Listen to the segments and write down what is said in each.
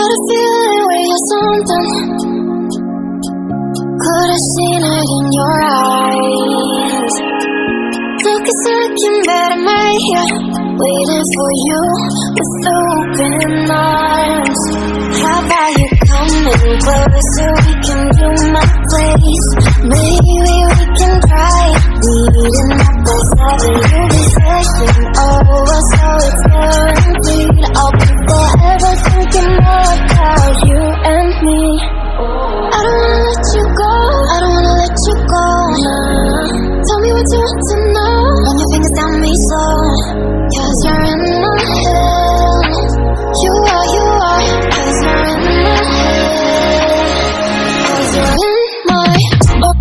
got a feeling we're something. Could've seen it in your eyes. Looking second better made here, waiting for you with open arms. How about you coming closer? We can do my place. Maybe we can try meeting up both loving you decision over, so it's guaranteed. I'll be forever thinking more about you and me. I don't wanna let you go, I don't wanna let you go, nah. Tell me what you want to know, run your fingers down me slow, 'cause you're in my head. You are, 'cause you're in my head. 'Cause you're in my, what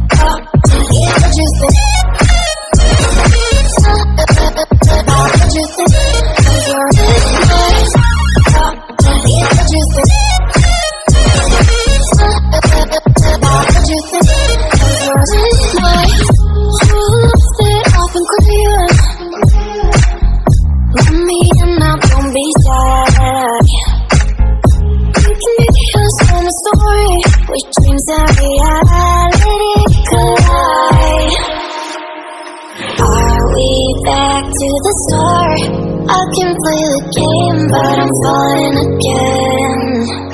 you think? What you think? 'Cause you're in my, what you think? What you think? 'Cause you're in my, you left it off and clear. Let me in now, don't be sad. You can be us in a story, with dreams and reality collide. Are we back to the start? I can play the game, but I'm falling again.